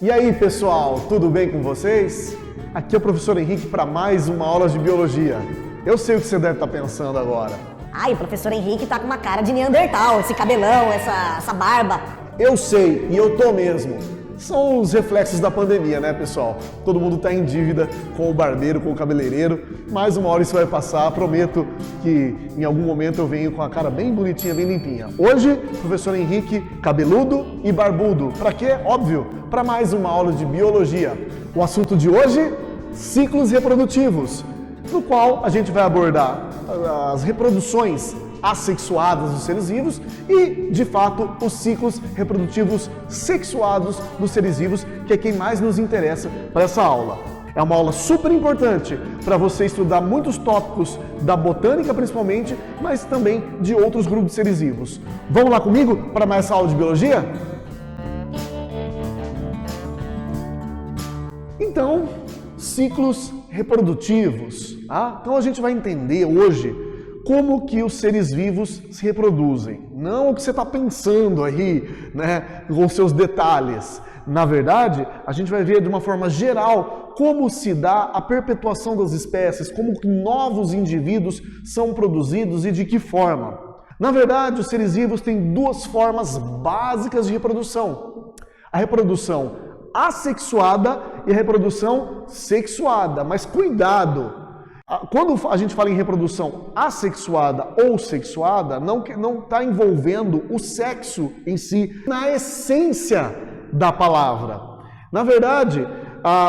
E aí, pessoal, tudo bem com vocês? Aqui é o professor Henrique para mais uma aula de biologia. Eu sei o que você deve estar pensando agora. Ai, o professor Henrique tá com uma cara de Neandertal, esse cabelão, essa barba. Eu sei, e eu tô mesmo. São os reflexos da pandemia, né, pessoal? Todo mundo tá em dívida com o barbeiro, com o cabeleireiro. Mais uma hora isso vai passar. Prometo que em algum momento eu venho com a cara bem bonitinha, bem limpinha. Hoje, professor Henrique, cabeludo e barbudo. Pra quê? Óbvio, para mais uma aula de biologia. O assunto de hoje, ciclos reprodutivos, no qual a gente vai abordar as reproduções assexuadas dos seres vivos e, de fato, os ciclos reprodutivos sexuados dos seres vivos, que é quem mais nos interessa para essa aula. É uma aula super importante para você estudar muitos tópicos da botânica, principalmente, mas também de outros grupos de seres vivos. Vamos lá comigo para mais essa aula de biologia? Então, ciclos reprodutivos. Então a gente vai entender hoje como que os seres vivos se reproduzem. Não o que você está pensando aí, né, com seus detalhes. Na verdade, a gente vai ver de uma forma geral como se dá a perpetuação das espécies, como que novos indivíduos são produzidos e de que forma. Na verdade, os seres vivos têm duas formas básicas de reprodução. A reprodução assexuada e a reprodução sexuada. Mas cuidado! Quando a gente fala em reprodução assexuada ou sexuada, não está envolvendo o sexo em si, na essência da palavra. Na verdade,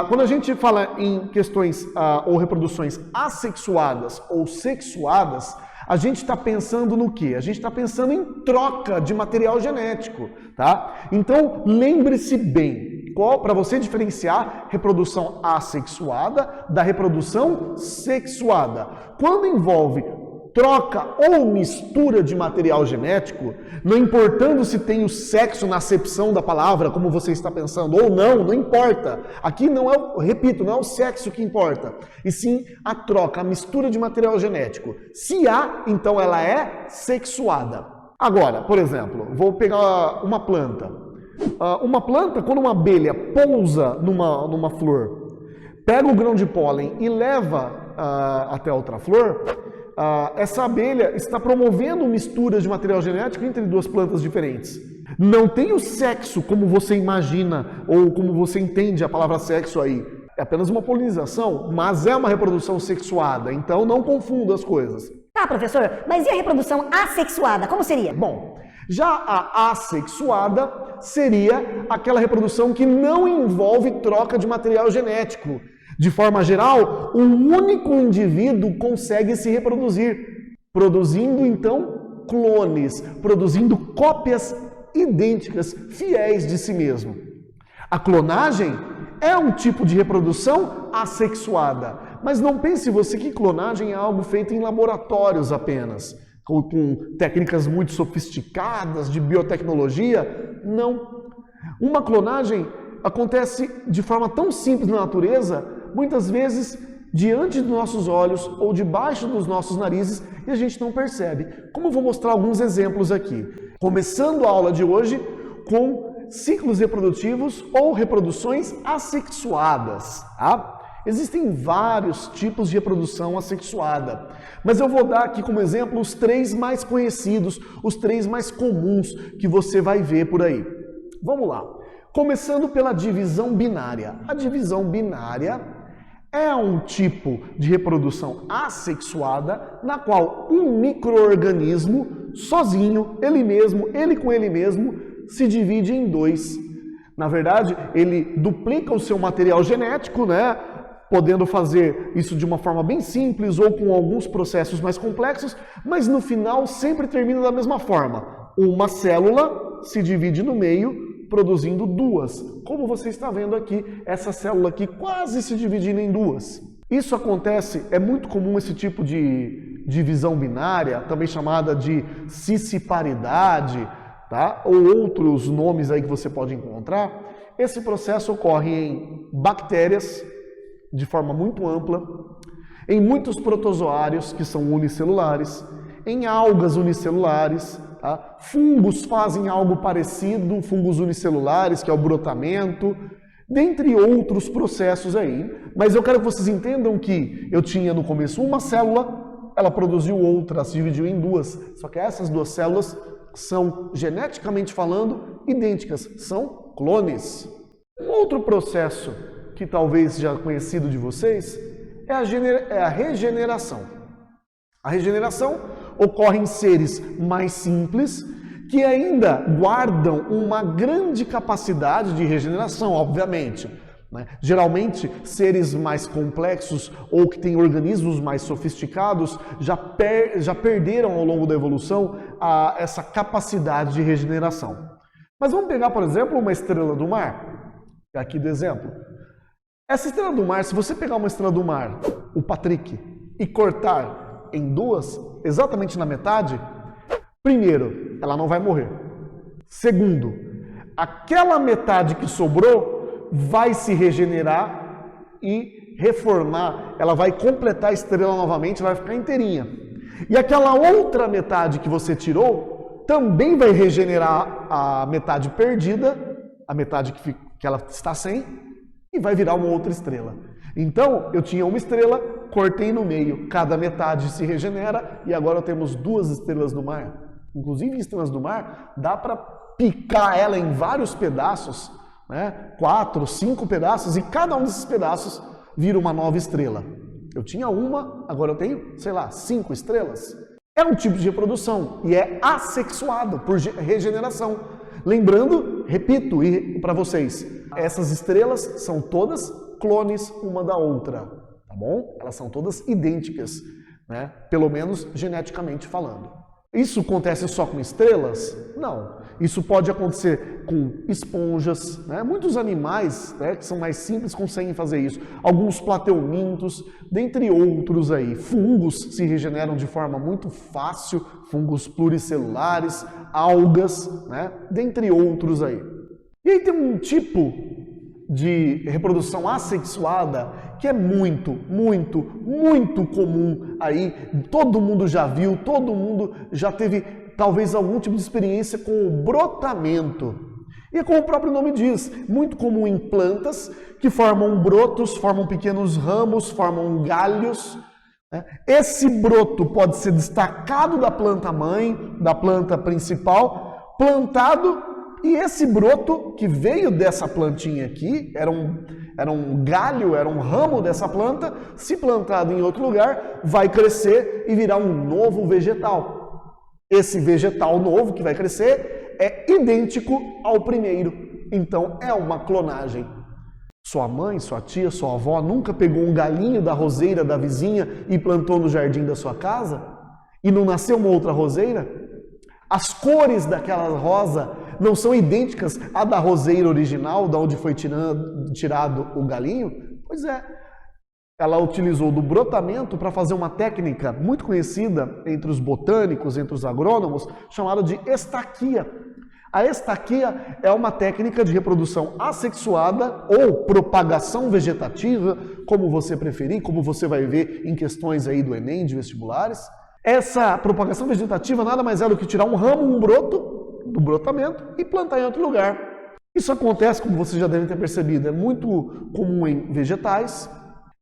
quando a gente fala em questões ou reproduções assexuadas ou sexuadas, a gente está pensando no quê? A gente está pensando em troca de material genético, tá? Então, lembre-se bem, para você diferenciar reprodução assexuada da reprodução sexuada. Quando envolve troca ou mistura de material genético, não importando se tem o sexo na acepção da palavra, como você está pensando, ou não importa. Aqui não é, repito, não é o sexo que importa, e sim a troca, a mistura de material genético. Se há, então ela é sexuada. Agora, por exemplo, vou pegar uma planta. Uma planta, quando uma abelha pousa numa flor, pega o grão de pólen e leva até outra flor, essa abelha está promovendo misturas de material genético entre duas plantas diferentes. Não tem o sexo como você imagina ou como você entende a palavra sexo aí. É apenas uma polinização, mas é uma reprodução sexuada, então não confunda as coisas. Tá, professor, mas e a reprodução assexuada? Como seria? Bom, já a assexuada seria aquela reprodução que não envolve troca de material genético. De forma geral, um único indivíduo consegue se reproduzir, produzindo então clones, produzindo cópias idênticas, fiéis de si mesmo. A clonagem é um tipo de reprodução assexuada, mas não pense você que clonagem é algo feito em laboratórios apenas, com técnicas muito sofisticadas de biotecnologia. Não. Uma clonagem acontece de forma tão simples na natureza, muitas vezes diante dos nossos olhos ou debaixo dos nossos narizes, e a gente não percebe. Como eu vou mostrar alguns exemplos aqui. Começando a aula de hoje com ciclos reprodutivos ou reproduções assexuadas. Existem vários tipos de reprodução assexuada, mas eu vou dar aqui como exemplo os três mais conhecidos, os três mais comuns que você vai ver por aí. Vamos lá. Começando pela divisão binária. A divisão binária é um tipo de reprodução assexuada na qual um micro-organismo sozinho, ele com ele mesmo, se divide em dois. Na verdade, ele duplica o seu material genético, né? Podendo fazer isso de uma forma bem simples ou com alguns processos mais complexos, mas no final sempre termina da mesma forma. Uma célula se divide no meio, produzindo duas. Como você está vendo aqui, essa célula aqui quase se dividindo em duas. Isso acontece, é muito comum esse tipo de divisão binária, também chamada de cisciparidade, tá? Ou outros nomes aí que você pode encontrar. Esse processo ocorre em bactérias, de forma muito ampla, em muitos protozoários, que são unicelulares, em algas unicelulares, tá? Fungos fazem algo parecido, fungos unicelulares, que é o brotamento, dentre outros processos aí. Mas eu quero que vocês entendam que eu tinha no começo uma célula, ela produziu outra, se dividiu em duas, só que essas duas células são, geneticamente falando, idênticas, são clones. Um outro processo que talvez já conhecido de vocês é a regeneração. A regeneração ocorre em seres mais simples que ainda guardam uma grande capacidade de regeneração, obviamente. Geralmente, seres mais complexos ou que têm organismos mais sofisticados já perderam ao longo da evolução essa capacidade de regeneração. Mas vamos pegar, por exemplo, uma estrela do mar. Aqui do exemplo. Essa estrela do mar, se você pegar uma estrela do mar, o Patrick, e cortar em duas, exatamente na metade, primeiro, ela não vai morrer. Segundo, aquela metade que sobrou vai se regenerar e reformar, ela vai completar a estrela novamente, vai ficar inteirinha. E aquela outra metade que você tirou também vai regenerar a metade perdida, a metade que ela está sem, e vai virar uma outra estrela. Então, eu tinha uma estrela, cortei no meio, cada metade se regenera e agora temos duas estrelas do mar. Inclusive, estrelas do mar, dá para picar ela em vários pedaços, 4, 5 pedaços, e cada um desses pedaços vira uma nova estrela. Eu tinha uma, agora eu tenho, 5 estrelas. É um tipo de reprodução e é assexuado por regeneração. Lembrando, repito para vocês, essas estrelas são todas clones uma da outra, tá bom? Elas são todas idênticas, pelo menos geneticamente falando. Isso acontece só com estrelas? Não. Isso pode acontecer com esponjas, Muitos animais, que são mais simples conseguem fazer isso. Alguns plateumintos, dentre outros aí. Fungos se regeneram de forma muito fácil, fungos pluricelulares, algas, dentre outros aí. E aí tem um tipo de reprodução assexuada que é muito comum aí, todo mundo já viu, todo mundo já teve talvez algum tipo de experiência com o brotamento. E como o próprio nome diz, muito comum em plantas que formam brotos, formam pequenos ramos, formam galhos. Esse broto pode ser destacado da planta mãe, da planta principal, plantado. E esse broto que veio dessa plantinha aqui, era um galho, era um ramo dessa planta, se plantado em outro lugar, vai crescer e virar um novo vegetal. Esse vegetal novo que vai crescer é idêntico ao primeiro. Então é uma clonagem. Sua mãe, sua tia, sua avó nunca pegou um galinho da roseira da vizinha e plantou no jardim da sua casa? E não nasceu uma outra roseira? As cores daquela rosa não são idênticas à da roseira original, da onde foi tirado o galinho? Pois é. Ela utilizou do brotamento para fazer uma técnica muito conhecida entre os botânicos, entre os agrônomos, chamada de estaquia. A estaquia é uma técnica de reprodução assexuada ou propagação vegetativa, como você preferir, como você vai ver em questões aí do Enem, de vestibulares. Essa propagação vegetativa nada mais é do que tirar um ramo, um broto, do brotamento e plantar em outro lugar. Isso acontece, como vocês já devem ter percebido, é muito comum em vegetais,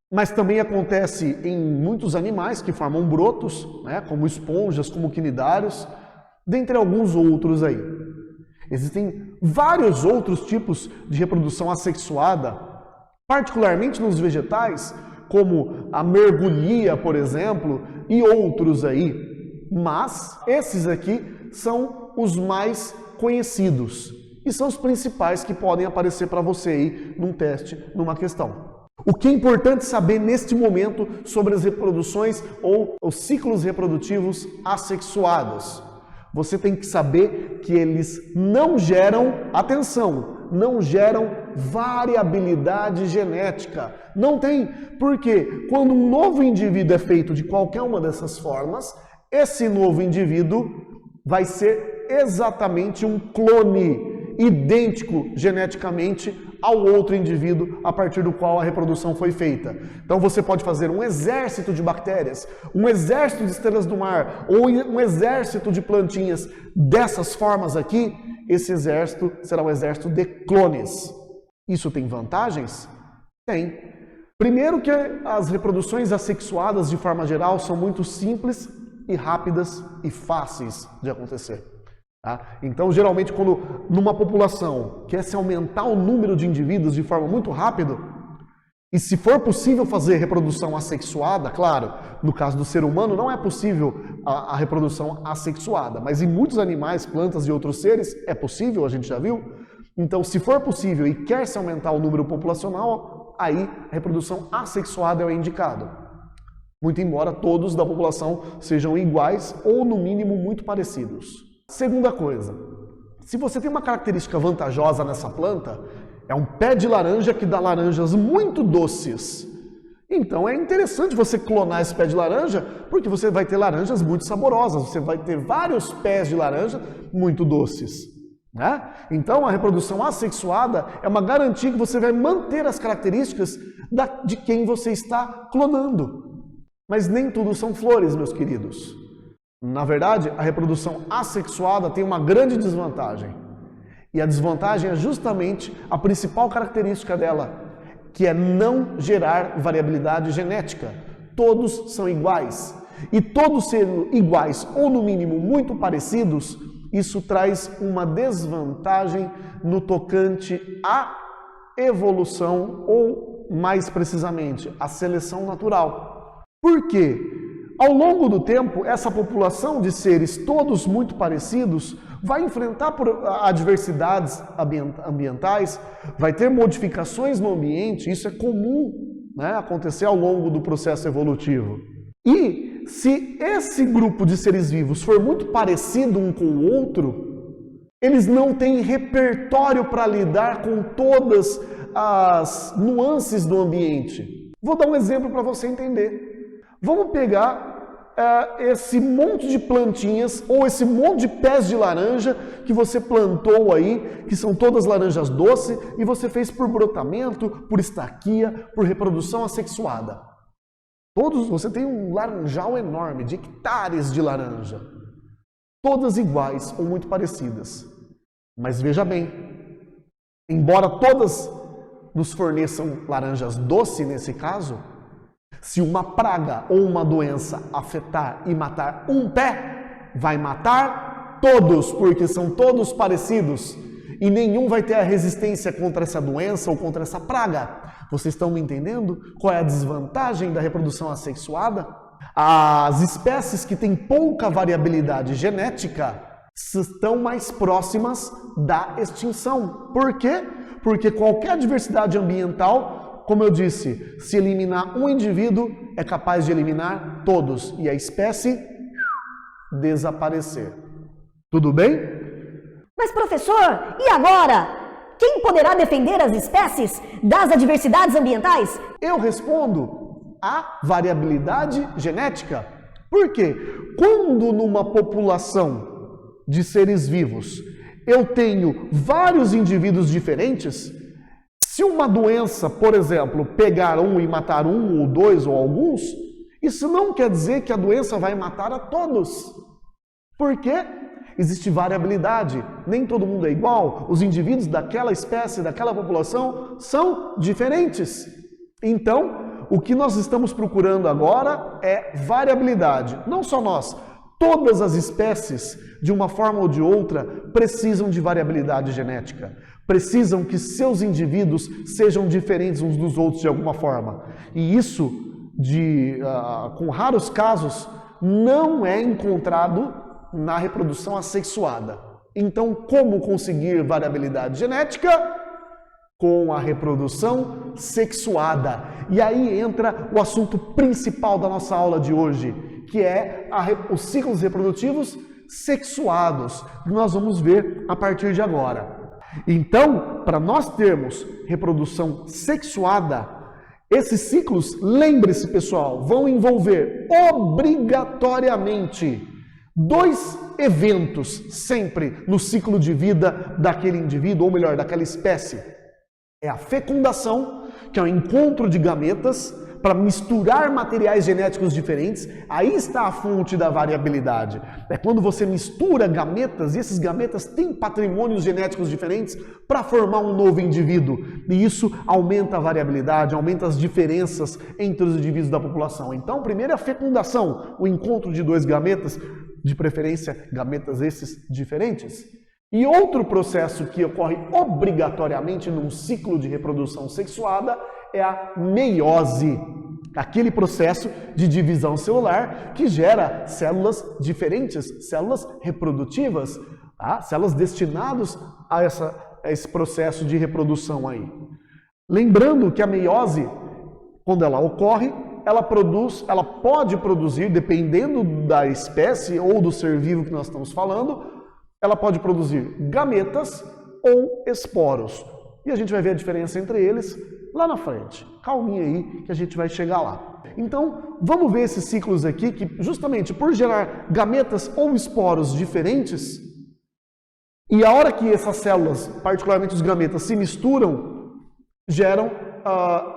mas também acontece em muitos animais que formam brotos, como esponjas, como quinidários, dentre alguns outros aí. Existem vários outros tipos de reprodução assexuada, particularmente nos vegetais, como a mergulhia, por exemplo, e outros aí. Mas esses aqui são os mais conhecidos e são os principais que podem aparecer para você aí num teste, numa questão. O que é importante saber neste momento sobre as reproduções ou os ciclos reprodutivos assexuados? Você tem que saber que eles não geram, atenção, não geram variabilidade genética. Não tem, porque quando um novo indivíduo é feito de qualquer uma dessas formas, esse novo indivíduo vai ser exatamente um clone, idêntico geneticamente ao outro indivíduo a partir do qual a reprodução foi feita. Então você pode fazer um exército de bactérias, um exército de estrelas do mar ou um exército de plantinhas dessas formas aqui. Esse exército será um exército de clones. Isso tem vantagens? Tem. Primeiro que as reproduções assexuadas, de forma geral, são muito simples e rápidas e fáceis de acontecer. Tá? Então, geralmente, quando numa população quer se aumentar o número de indivíduos de forma muito rápida, e se for possível fazer reprodução assexuada, claro, no caso do ser humano não é possível a reprodução assexuada, mas em muitos animais, plantas e outros seres é possível, a gente já viu. Então, se for possível e quer se aumentar o número populacional, aí a reprodução assexuada é o indicado. Muito embora todos da população sejam iguais ou, no mínimo, muito parecidos. Segunda coisa, se você tem uma característica vantajosa nessa planta, é um pé de laranja que dá laranjas muito doces. Então é interessante você clonar esse pé de laranja, porque você vai ter laranjas muito saborosas, você vai ter vários pés de laranja muito doces. Né? Então a reprodução assexuada é uma garantia que você vai manter as características de quem você está clonando. Mas nem tudo são flores, meus queridos. Na verdade, a reprodução assexuada tem uma grande desvantagem. E a desvantagem é justamente a principal característica dela, que é não gerar variabilidade genética. Todos são iguais. E todos sendo iguais, ou no mínimo muito parecidos, isso traz uma desvantagem no tocante à evolução, ou mais precisamente, à seleção natural. Por quê? Ao longo do tempo, essa população de seres todos muito parecidos vai enfrentar adversidades ambientais, vai ter modificações no ambiente, isso é comum, né, acontecer ao longo do processo evolutivo. E se esse grupo de seres vivos for muito parecido um com o outro, eles não têm repertório para lidar com todas as nuances do ambiente. Vou dar um exemplo para você entender. Vamos pegar esse monte de plantinhas ou esse monte de pés de laranja que você plantou aí, que são todas laranjas doces, e você fez por brotamento, por estaquia, por reprodução assexuada. Você tem um laranjal enorme, de hectares de laranja. Todas iguais ou muito parecidas. Mas veja bem, embora todas nos forneçam laranjas doces nesse caso, se uma praga ou uma doença afetar e matar um pé, vai matar todos, porque são todos parecidos. E nenhum vai ter a resistência contra essa doença ou contra essa praga. Vocês estão me entendendo? Qual é a desvantagem da reprodução assexuada? As espécies que têm pouca variabilidade genética estão mais próximas da extinção. Por quê? Porque qualquer diversidade ambiental, como eu disse, se eliminar um indivíduo, é capaz de eliminar todos e a espécie desaparecer. Tudo bem? Mas professor, e agora? Quem poderá defender as espécies das adversidades ambientais? Eu respondo: a variabilidade genética. Por quê? Quando numa população de seres vivos eu tenho vários indivíduos diferentes, se uma doença, por exemplo, pegar um e matar um ou dois ou alguns, isso não quer dizer que a doença vai matar a todos. Por quê? Existe variabilidade, nem todo mundo é igual, os indivíduos daquela espécie, daquela população são diferentes. Então, o que nós estamos procurando agora é variabilidade. Não só nós, todas as espécies, de uma forma ou de outra, precisam de variabilidade genética. Precisam que seus indivíduos sejam diferentes uns dos outros de alguma forma. E isso, com raros casos, não é encontrado na reprodução assexuada. Então, como conseguir variabilidade genética? Com a reprodução sexuada. E aí entra o assunto principal da nossa aula de hoje, que é os ciclos reprodutivos sexuados, que nós vamos ver a partir de agora. Então, para nós termos reprodução sexuada, esses ciclos, lembre-se pessoal, vão envolver obrigatoriamente 2 eventos sempre no ciclo de vida daquele indivíduo, ou melhor, daquela espécie. É a fecundação, que é o encontro de gametas para misturar materiais genéticos diferentes, aí está a fonte da variabilidade. É quando você mistura gametas e esses gametas têm patrimônios genéticos diferentes para formar um novo indivíduo. E isso aumenta a variabilidade, aumenta as diferenças entre os indivíduos da população. Então, primeiro é a fecundação, o encontro de dois gametas, de preferência gametas esses diferentes. E outro processo que ocorre obrigatoriamente num ciclo de reprodução sexuada é a meiose, aquele processo de divisão celular que gera células diferentes, células reprodutivas, tá? Células destinadas a esse processo de reprodução aí. Lembrando que a meiose, quando ela ocorre, ela pode produzir, dependendo da espécie ou do ser vivo que nós estamos falando, ela pode produzir gametas ou esporos. E a gente vai ver a diferença entre eles lá na frente. Calminha aí que a gente vai chegar lá. Então, vamos ver esses ciclos aqui que justamente por gerar gametas ou esporos diferentes, e a hora que essas células, particularmente os gametas, se misturam, geram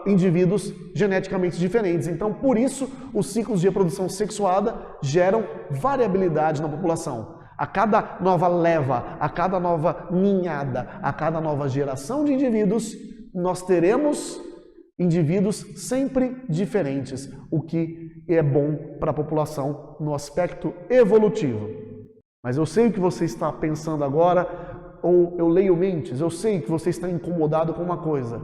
indivíduos geneticamente diferentes. Então, por isso, os ciclos de reprodução sexuada geram variabilidade na população. A cada nova leva, a cada nova ninhada, a cada nova geração de indivíduos, nós teremos indivíduos sempre diferentes, o que é bom para a população no aspecto evolutivo. Mas eu sei o que você está pensando agora, ou eu leio mentes, eu sei que você está incomodado com uma coisa.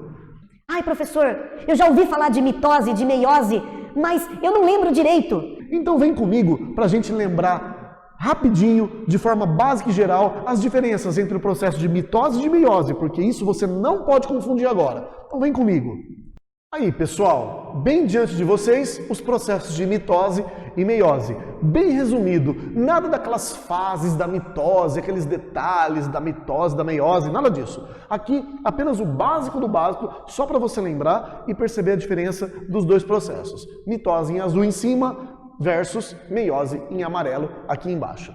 Ai, professor, eu já ouvi falar de mitose, de meiose, mas eu não lembro direito. Então vem comigo para a gente lembrar rapidinho, de forma básica e geral, as diferenças entre o processo de mitose e de meiose, porque isso você não pode confundir agora. Então vem comigo. Aí, pessoal, bem diante de vocês, os processos de mitose e meiose. Bem resumido, nada daquelas fases da mitose, aqueles detalhes da mitose, da meiose, nada disso. Aqui, apenas o básico do básico, só para você lembrar e perceber a diferença dos dois processos. Mitose em azul em cima, versus meiose em amarelo aqui embaixo.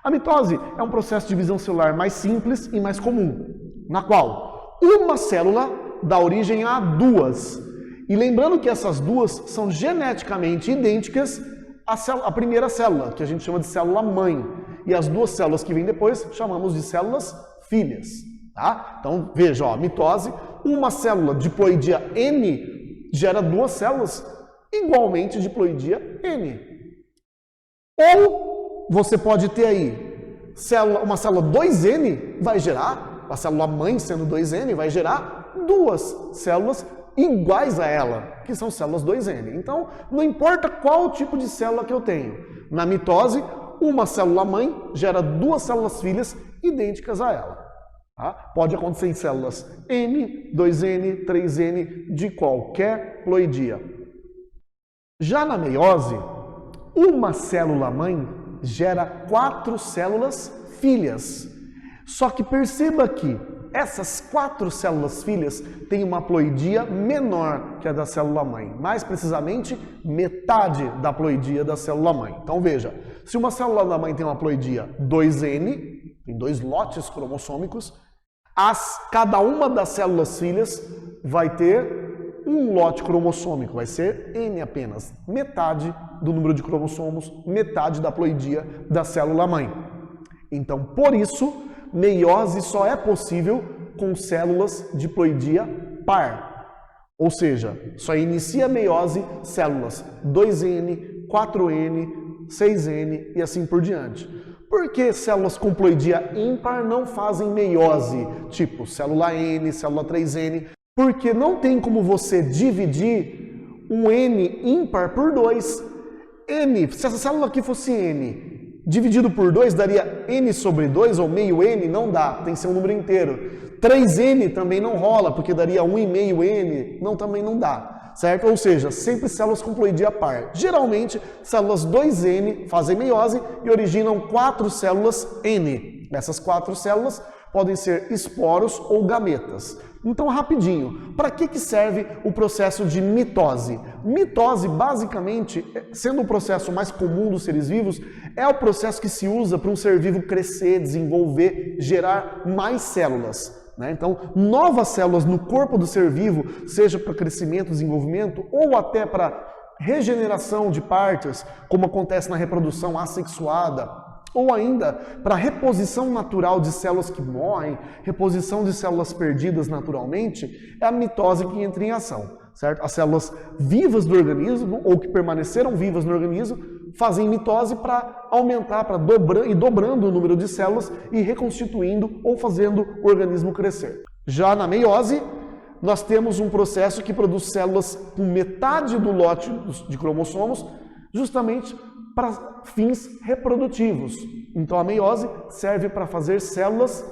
A mitose é um processo de divisão celular mais simples e mais comum, na qual uma célula dá origem a duas. E lembrando que essas duas são geneticamente idênticas à primeira célula, que a gente chama de célula-mãe. E as duas células que vêm depois chamamos de células filhas. Tá? Então veja, ó, mitose, uma célula diploidia N gera duas células igualmente diploidia N. Ou você pode ter aí uma célula 2N vai gerar, a célula mãe sendo 2N vai gerar duas células iguais a ela, que são células 2N. Então, não importa qual tipo de célula que eu tenho. Na mitose, uma célula mãe gera duas células filhas idênticas a ela. Tá? Pode acontecer em células N, 2N, 3N, de qualquer ploidia. Já na meiose, uma célula-mãe gera 4 células filhas. Só que perceba que essas 4 células filhas têm uma ploidia menor que a da célula-mãe. Mais precisamente, metade da ploidia da célula-mãe. Então veja, se uma célula da mãe tem uma ploidia 2N, tem 2 lotes cromossômicos, cada uma das células filhas vai ter um lote cromossômico, vai ser N apenas, metade do número de cromossomos, metade da ploidia da célula-mãe. Então, por isso, meiose só é possível com células de ploidia par. Ou seja, só inicia a meiose células 2N, 4N, 6N e assim por diante. Por que células com ploidia ímpar não fazem meiose? Tipo, célula N, célula 3N. Porque não tem como você dividir um N ímpar por 2. N, se essa célula aqui fosse N, dividido por 2 daria N sobre 2 ou meio N? Não dá, tem que ser um número inteiro. 3N também não rola, porque daria 1,5 N, também não dá, certo? Ou seja, sempre células com ploidia par. Geralmente, células 2N fazem meiose e originam 4 células N. Essas 4 células podem ser esporos ou gametas. Então, rapidinho, para que serve o processo de mitose? Mitose, basicamente, sendo o processo mais comum dos seres vivos, é o processo que se usa para um ser vivo crescer, desenvolver, gerar mais células. né? Então, novas células no corpo do ser vivo, seja para crescimento, desenvolvimento, ou até para regeneração de partes, como acontece na reprodução assexuada, ou ainda para reposição natural de células que morrem, reposição de células perdidas naturalmente, é a mitose que entra em ação, certo? As células vivas do organismo, ou que permaneceram vivas no organismo, fazem mitose para aumentar, para ir dobrando o número de células e reconstituindo ou fazendo o organismo crescer. Já na meiose, nós temos um processo que produz células com metade do lote de cromossomos, justamente para fins reprodutivos. Então a meiose serve para fazer células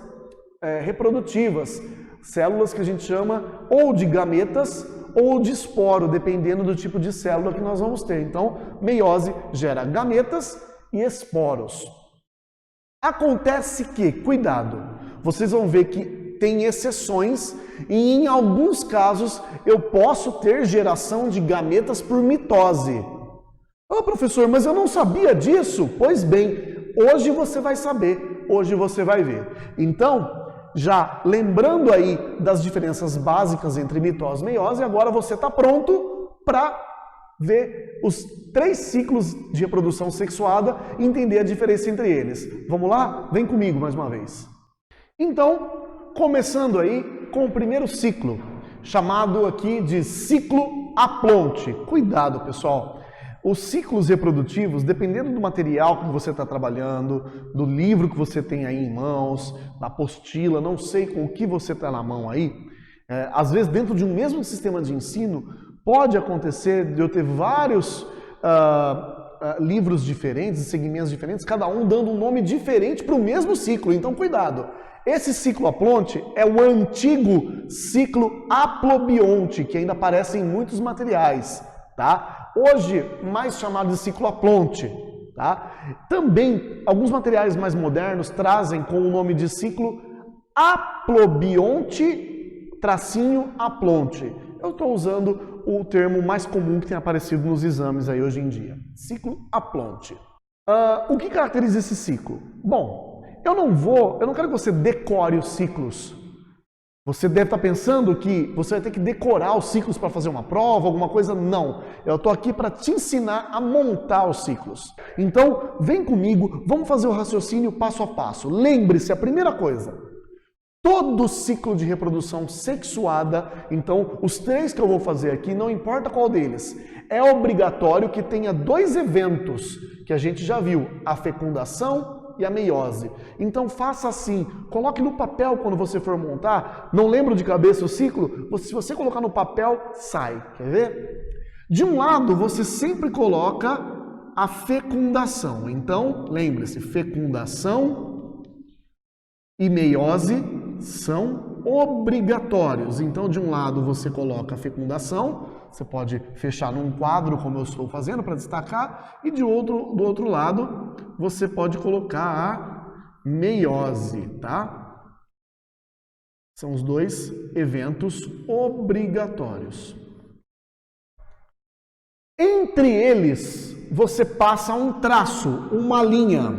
reprodutivas, células que a gente chama ou de gametas ou de esporo, dependendo do tipo de célula que nós vamos ter. Então, meiose gera gametas e esporos. Acontece que, cuidado, vocês vão ver que tem exceções e em alguns casos eu posso ter geração de gametas por mitose. Ô professor, mas eu não sabia disso? Pois bem, hoje você vai saber, hoje você vai ver. Então, já lembrando aí das diferenças básicas entre mitose e meiose, agora você está pronto para ver os 3 ciclos de reprodução sexuada e entender a diferença entre eles. Vamos lá? Vem comigo mais uma vez. Então, começando aí com o primeiro ciclo, chamado aqui de ciclo Aplonte. Cuidado, pessoal. Os ciclos reprodutivos, dependendo do material que você está trabalhando, do livro que você tem aí em mãos, da apostila, não sei com o que você está na mão aí, às vezes dentro de um mesmo sistema de ensino, pode acontecer de eu ter vários livros diferentes, segmentos diferentes, cada um dando um nome diferente para o mesmo ciclo, então cuidado. Esse ciclo Aplonte é o antigo ciclo Aplobionte, que ainda aparece em muitos materiais, tá? Hoje, mais chamado de ciclo Aplonte, tá? Também, alguns materiais mais modernos trazem com o nome de ciclo Aplobionte-Aplonte. Eu estou usando o termo mais comum que tem aparecido nos exames aí hoje em dia. Ciclo Aplonte. O que caracteriza esse ciclo? Bom, eu não quero que você decore os ciclos. Você deve estar pensando que você vai ter que decorar os ciclos para fazer uma prova, alguma coisa. Não. Eu estou aqui para te ensinar a montar os ciclos. Então, vem comigo, vamos fazer o raciocínio passo a passo. Lembre-se, a primeira coisa, todo ciclo de reprodução sexuada, então os 3 que eu vou fazer aqui, não importa qual deles, é obrigatório que tenha 2 eventos que a gente já viu, a fecundação e a meiose. Então faça assim, coloque no papel quando você for montar, não lembro de cabeça o ciclo, se você colocar no papel, sai, quer ver? De um lado, você sempre coloca a fecundação, então lembre-se, fecundação e meiose são obrigatórios. Então de um lado você coloca a fecundação, você pode fechar num quadro como eu estou fazendo para destacar, e do outro lado você pode colocar a meiose, tá? São os 2 eventos obrigatórios. Entre eles, você passa um traço, uma linha,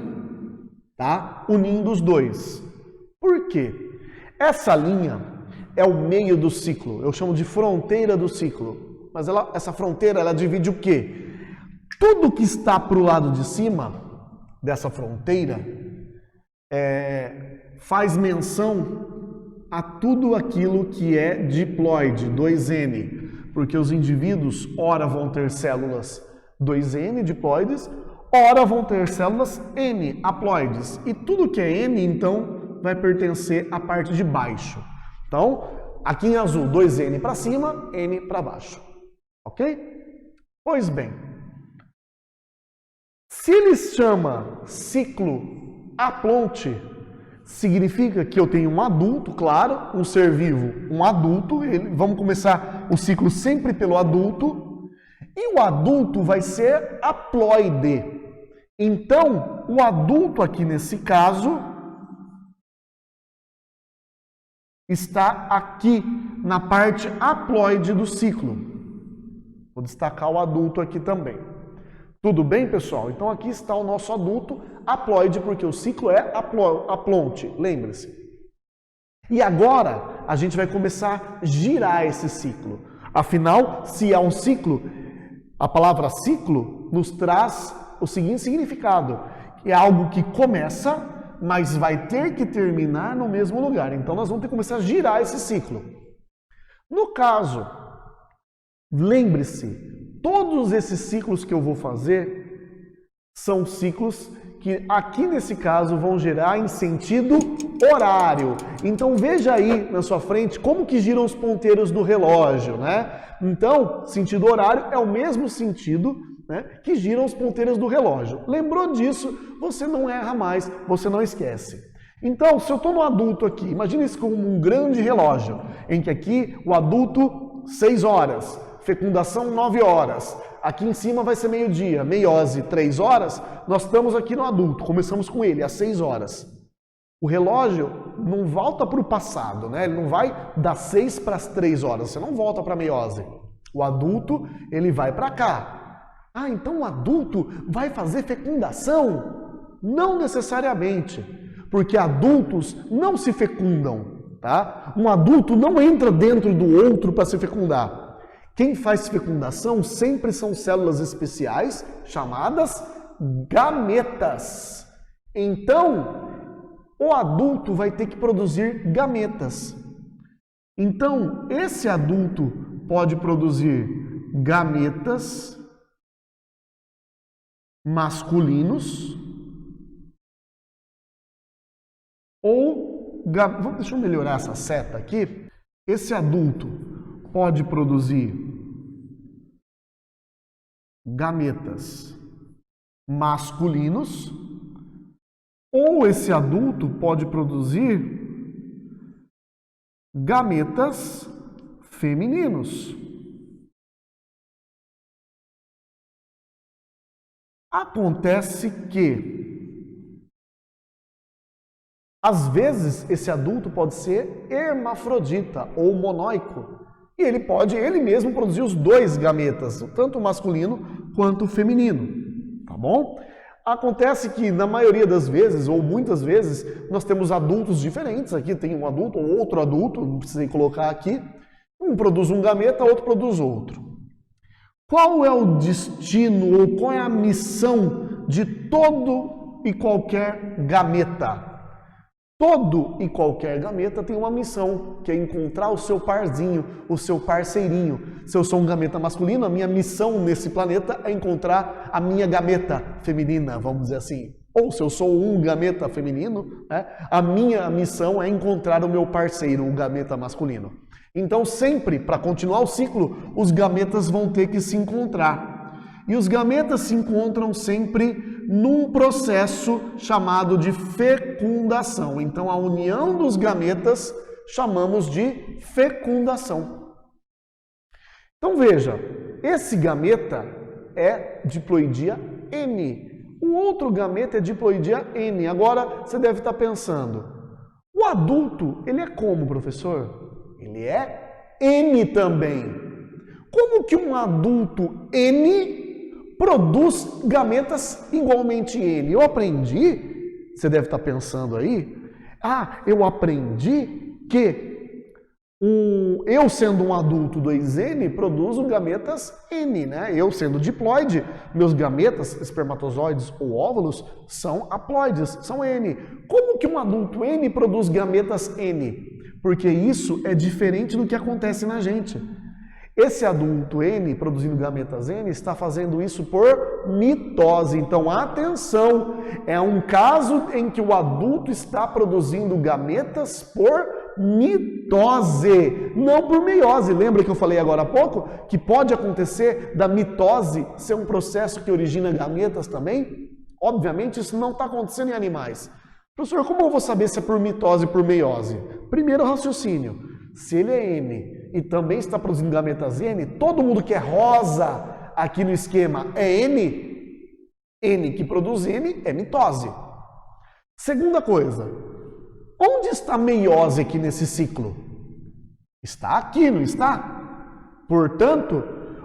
tá? Unindo os 2. Por quê? Essa linha é o meio do ciclo, eu chamo de fronteira do ciclo. Mas essa fronteira, ela divide o quê? Tudo que está para o lado de cima dessa fronteira faz menção a tudo aquilo que é diploide, 2N, porque os indivíduos, ora vão ter células 2N, diploides, ora vão ter células N, haploides, e tudo que é N, então, vai pertencer à parte de baixo. Então, aqui em azul, 2N para cima, N para baixo. Ok? Pois bem, se ele chama ciclo Aplonte, significa que eu tenho um adulto, claro, um ser vivo, um adulto, vamos começar o ciclo sempre pelo adulto, e o adulto vai ser haploide. Então, o adulto aqui nesse caso está aqui na parte haploide do ciclo. Vou destacar o adulto aqui também. Tudo bem, pessoal? Então aqui está o nosso adulto haploide, porque o ciclo é Aplonte, lembre-se. E agora a gente vai começar a girar esse ciclo. Afinal, se há um ciclo, a palavra ciclo nos traz o seguinte significado: é algo que começa, mas vai ter que terminar no mesmo lugar. Então nós vamos ter que começar a girar esse ciclo. No caso, lembre-se, todos esses ciclos que eu vou fazer são ciclos que aqui nesse caso vão girar em sentido horário. Então veja aí na sua frente como que giram os ponteiros do relógio, né? Então, sentido horário é o mesmo sentido, né, que giram os ponteiros do relógio. Lembrou disso, você não erra mais, você não esquece. Então, se eu estou no adulto aqui, imagine isso como um grande relógio, em que aqui o adulto 6 horas, fecundação 9 horas, aqui em cima vai ser meio-dia, meiose 3 horas, nós estamos aqui no adulto, começamos com ele às 6 horas. O relógio não volta para o passado, né? Ele não vai das 6 para as 3 horas, você não volta para a meiose. O adulto, ele vai para cá. Ah, então o adulto vai fazer fecundação? Não necessariamente, porque adultos não se fecundam, tá? Um adulto não entra dentro do outro para se fecundar. Quem faz fecundação sempre são células especiais chamadas gametas. Então, o adulto vai ter que produzir gametas. Então, esse adulto pode produzir gametas masculinos ou... Deixa eu melhorar essa seta aqui. Esse adulto pode produzir gametas masculinos ou esse adulto pode produzir gametas femininos. Acontece que, às vezes, esse adulto pode ser hermafrodita ou monóico. E ele pode, ele mesmo, produzir os dois gametas, tanto o masculino quanto o feminino. Tá bom? Acontece que, na maioria das vezes, ou muitas vezes, nós temos adultos diferentes. Aqui tem um adulto ou outro adulto, não precisei colocar aqui. Um produz um gameta, outro produz outro. Qual é o destino ou qual é a missão de todo e qualquer gameta? Todo e qualquer gameta tem uma missão, que é encontrar o seu parzinho, o seu parceirinho. Se eu sou um gameta masculino, a minha missão nesse planeta é encontrar a minha gameta feminina, vamos dizer assim. Ou se eu sou um gameta feminino, né, a minha missão é encontrar o meu parceiro, o gameta masculino. Então sempre, para continuar o ciclo, os gametas vão ter que se encontrar. E os gametas se encontram sempre num processo chamado de fecundação. Então, a união dos gametas chamamos de fecundação. Então, veja, esse gameta é diploidia N. O outro gameta é diploidia N. Agora, você deve estar pensando, o adulto, ele é como, professor? Ele é N também. Como que um adulto N produz gametas igualmente N? Eu aprendi, você deve estar pensando aí, eu aprendi que eu sendo um adulto 2N produzo gametas N, né? Eu sendo diploide, meus gametas, espermatozoides ou óvulos, são haploides, são N. Como que um adulto N produz gametas N? Porque isso é diferente do que acontece na gente. Esse adulto N, produzindo gametas N, está fazendo isso por mitose. Então, atenção, é um caso em que o adulto está produzindo gametas por mitose, não por meiose. Lembra que eu falei agora há pouco que pode acontecer da mitose ser um processo que origina gametas também? Obviamente, isso não está acontecendo em animais. Professor, como eu vou saber se é por mitose ou por meiose? Primeiro raciocínio, se ele é N e também está produzindo gametas N, todo mundo que é rosa aqui no esquema é N, N que produz N é mitose. Segunda coisa, onde está a meiose aqui nesse ciclo? Está aqui, não está? Portanto,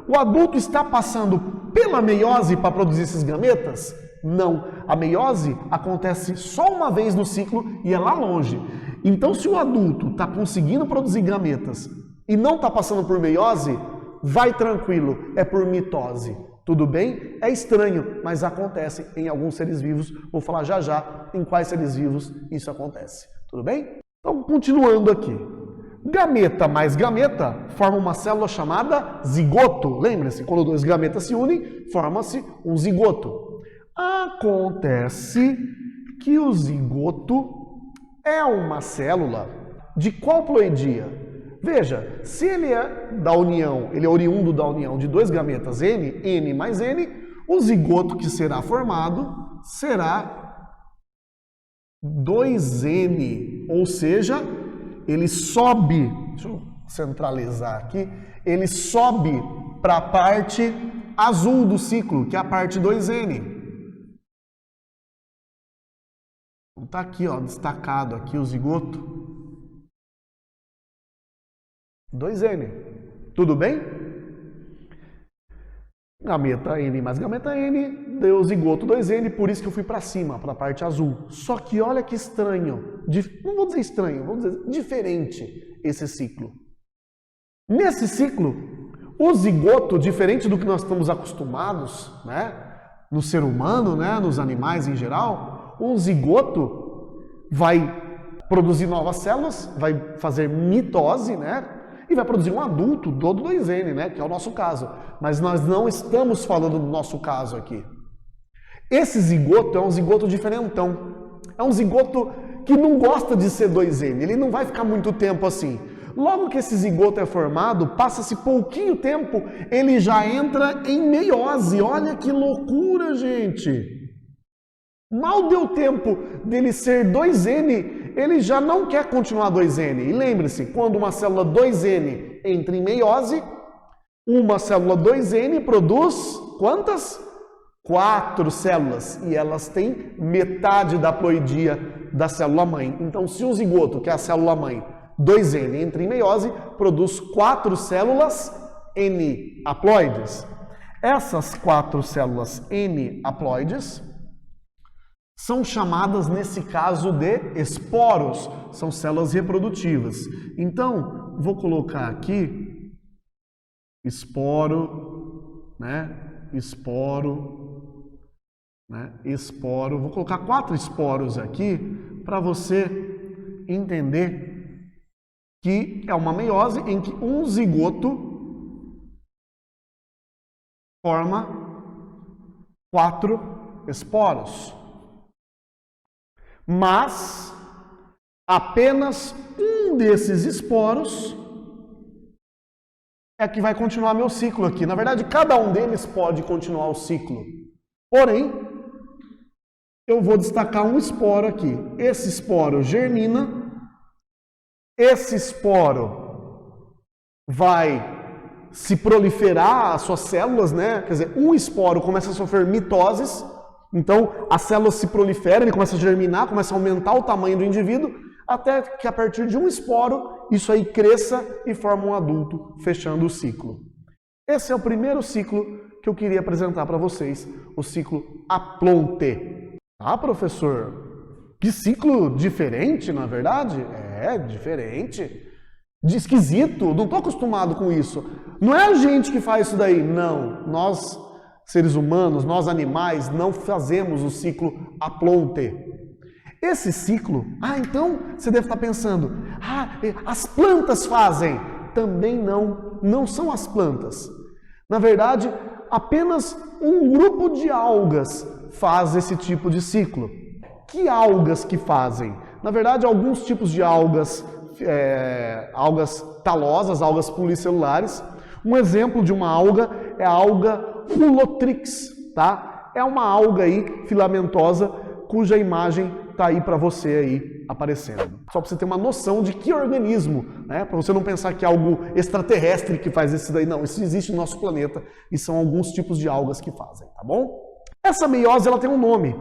o adulto está passando pela meiose para produzir esses gametas? Não. A meiose acontece só uma vez no ciclo e é lá longe. Então, se o adulto está conseguindo produzir gametas e não está passando por meiose, vai tranquilo, é por mitose. Tudo bem? É estranho, mas acontece em alguns seres vivos. Vou falar já já em quais seres vivos isso acontece. Tudo bem? Então, continuando aqui. Gameta mais gameta forma uma célula chamada zigoto. Lembre-se, quando dois gametas se unem, forma-se um zigoto. Acontece que o zigoto é uma célula de qual ploidia? Veja, se ele é da união, ele é oriundo da união de dois gametas N, N mais N, o zigoto que será formado será 2N, ou seja, ele sobe, deixa eu centralizar aqui, ele sobe para a parte azul do ciclo, que é a parte 2N. Está aqui, ó, destacado aqui o zigoto. 2N. Tudo bem? Gameta N mais gameta N deu zigoto 2N, por isso que eu fui para cima, para a parte azul. Só que olha que estranho, não vou dizer estranho, vou dizer diferente esse ciclo. Nesse ciclo, o zigoto, diferente do que nós estamos acostumados, né, no ser humano, né, nos animais em geral, o zigoto vai produzir novas células, vai fazer mitose, né? E vai produzir um adulto todo 2N, né? Que é o nosso caso. Mas nós não estamos falando do nosso caso aqui. Esse zigoto é um zigoto diferentão. É um zigoto que não gosta de ser 2N. Ele não vai ficar muito tempo assim. Logo que esse zigoto é formado, passa-se pouquinho tempo, ele já entra em meiose. Olha que loucura, gente! Mal deu tempo dele ser 2N, ele já não quer continuar 2N. E lembre-se, quando uma célula 2N entra em meiose, uma célula 2N produz quantas? 4 células. E elas têm metade da ploidia da célula mãe. Então, se o zigoto, que é a célula mãe, 2N, entra em meiose, produz 4 células N haploides. Essas 4 células N haploides são chamadas, nesse caso, de esporos. São células reprodutivas. Então, vou colocar aqui esporo, né? Esporo, né? Esporo. Vou colocar 4 esporos aqui para você entender que é uma meiose em que um zigoto forma 4 esporos. Mas apenas um desses esporos é que vai continuar meu ciclo aqui. Na verdade, cada um deles pode continuar o ciclo. Porém, eu vou destacar um esporo aqui. Esse esporo germina. Esse esporo vai se proliferar as suas células, né? Quer dizer, um esporo começa a sofrer mitoses. Então, as células se proliferam, ele começa a germinar, começa a aumentar o tamanho do indivíduo, até que a partir de um esporo, isso aí cresça e forma um adulto, fechando o ciclo. Esse é o primeiro ciclo que eu queria apresentar para vocês, o ciclo Aplonte. Ah, professor, que ciclo diferente, na verdade? É, diferente. De esquisito, não estou acostumado com isso. Não é a gente que faz isso daí, não. Nós, seres humanos, nós animais, não fazemos o ciclo Aplonte. Esse ciclo, então você deve estar pensando, as plantas fazem. Também não são as plantas. Na verdade, apenas um grupo de algas faz esse tipo de ciclo. Que algas que fazem? Na verdade, alguns tipos de algas, algas talosas, algas policelulares. Um exemplo de uma alga é a alga Ulotrix, tá? É uma alga aí filamentosa cuja imagem está aí para você aí aparecendo. Só para você ter uma noção de que organismo, né? Para você não pensar que é algo extraterrestre que faz isso daí. Não, isso existe no nosso planeta e são alguns tipos de algas que fazem, tá bom? Essa meiose, ela tem um nome.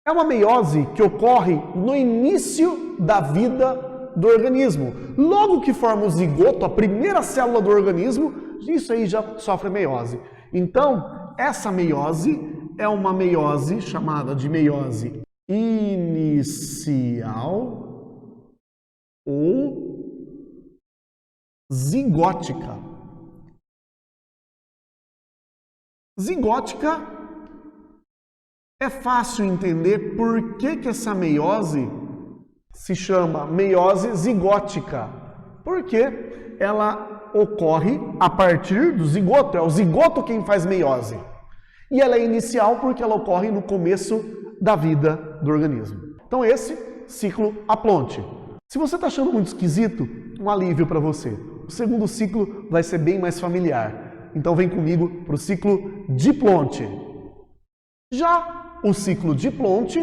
É uma meiose que ocorre no início da vida do organismo. Logo que forma o zigoto, a primeira célula do organismo, isso aí já sofre meiose. Então, essa meiose é uma meiose chamada de meiose inicial ou zigótica. Zigótica é fácil entender por que essa meiose se chama meiose zigótica. Porque ela ocorre a partir do zigoto, é o zigoto quem faz meiose. E ela é inicial porque ela ocorre no começo da vida do organismo. Então esse ciclo aplonte. Se você está achando muito esquisito, um alívio para você. O segundo ciclo vai ser bem mais familiar. Então vem comigo para o ciclo diplonte. Já o ciclo diplonte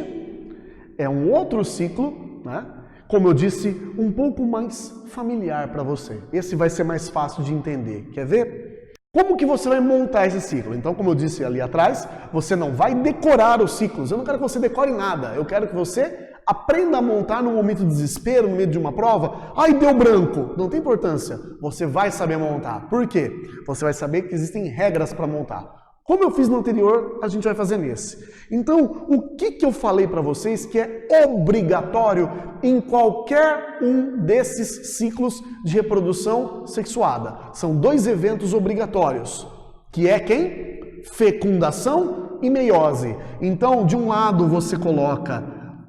é um outro ciclo, né? Como eu disse, um pouco mais familiar para você. Esse vai ser mais fácil de entender. Quer ver? Como que você vai montar esse ciclo? Então, como eu disse ali atrás, você não vai decorar os ciclos. Eu não quero que você decore nada. Eu quero que você aprenda a montar no momento de desespero, no meio de uma prova. Ai, deu branco. Não tem importância. Você vai saber montar. Por quê? Você vai saber que existem regras para montar. Como eu fiz no anterior, a gente vai fazer nesse. Então, o que eu falei para vocês que é obrigatório em qualquer um desses ciclos de reprodução sexuada? São 2 eventos obrigatórios, que é quem? Fecundação e meiose. Então, de um lado você coloca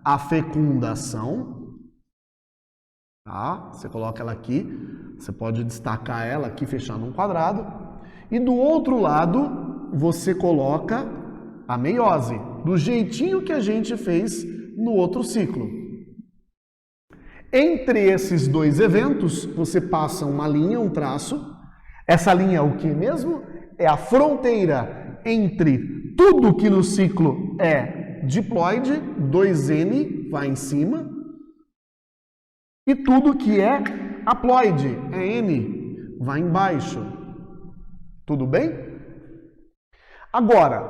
a fecundação, tá? Você coloca ela aqui, você pode destacar ela aqui, fechar num quadrado. E do outro lado você coloca a meiose, do jeitinho que a gente fez no outro ciclo. Entre esses 2 eventos, você passa uma linha, um traço. Essa linha é o que mesmo? É a fronteira entre tudo que no ciclo é diploide, 2N vai em cima, e tudo que é haploide, é N, vai embaixo. Tudo bem? Agora,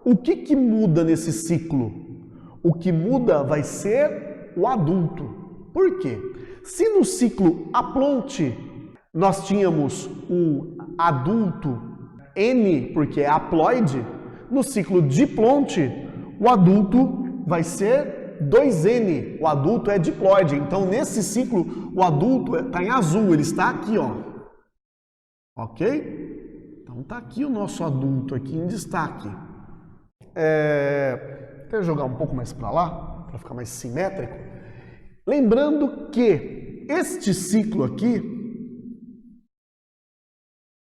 o que muda nesse ciclo? O que muda vai ser o adulto. Por quê? Se no ciclo aplonte nós tínhamos um adulto N, porque é haploide, no ciclo diplonte o adulto vai ser 2N, o adulto é diploide. Então nesse ciclo o adulto está em azul, ele está aqui, ó. Ok? Então está aqui o nosso adulto aqui em destaque. Quero jogar um pouco mais para lá, para ficar mais simétrico. Lembrando que este ciclo aqui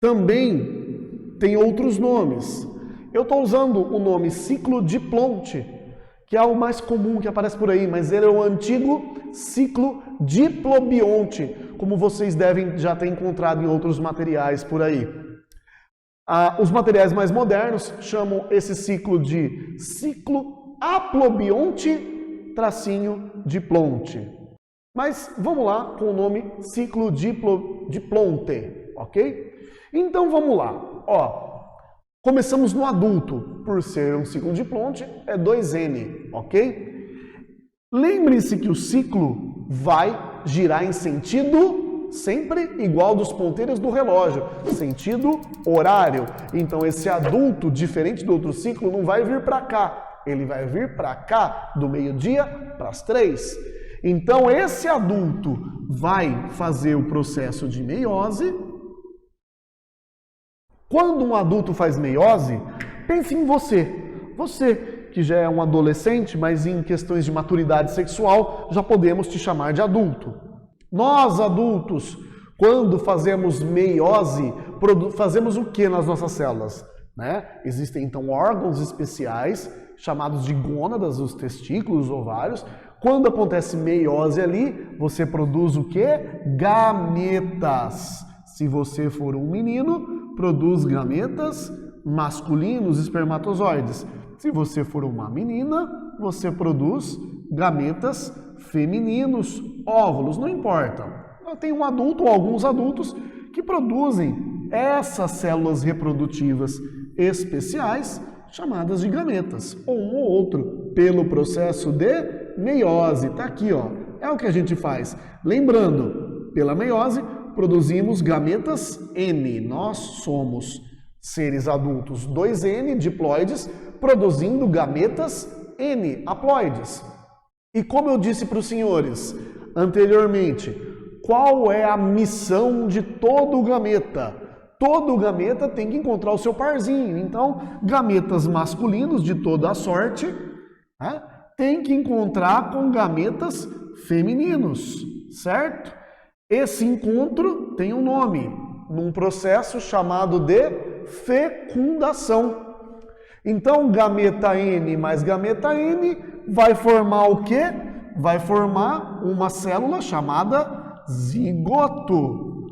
também tem outros nomes. Eu estou usando o nome ciclo diplonte, que é o mais comum que aparece por aí, mas ele é o antigo ciclo diplobionte, como vocês devem já ter encontrado em outros materiais por aí. Os materiais mais modernos chamam esse ciclo de ciclo aplobionte diplonte. Mas vamos lá com o nome ciclo diplonte, ok? Então vamos lá. Ó, começamos no adulto, por ser um ciclo diplonte, é 2N, ok? Lembre-se que o ciclo vai girar em sentido sempre igual dos ponteiros do relógio, sentido horário. Então esse adulto, diferente do outro ciclo, não vai vir para cá, ele vai vir para cá do meio-dia para as 3. Então esse adulto vai fazer o processo de meiose. Quando um adulto faz meiose, pense em você. Você que já é um adolescente, mas em questões de maturidade sexual, já podemos te chamar de adulto. Nós, adultos, quando fazemos meiose, fazemos o que nas nossas células? Né? Existem, então, órgãos especiais, chamados de gônadas, os testículos, os ovários. Quando acontece meiose ali, você produz o que? Gametas. Se você for um menino, produz gametas masculinos, espermatozoides. Se você for uma menina, você produz gametas femininos, óvulos, não importa. Tem um adulto ou alguns adultos que produzem essas células reprodutivas especiais chamadas de gametas, ou um ou outro, pelo processo de meiose. Está aqui, ó. É o que a gente faz. Lembrando, pela meiose, produzimos gametas N. Nós somos seres adultos 2N, diploides, produzindo gametas N, haploides. E como eu disse para os senhores anteriormente, qual é a missão de todo gameta? Todo gameta tem que encontrar o seu parzinho. Então, gametas masculinos de toda a sorte, né, tem que encontrar com gametas femininos, certo? Esse encontro tem um nome, num processo chamado de fecundação. Então, gameta N mais gameta N vai formar o quê? Vai formar uma célula chamada zigoto.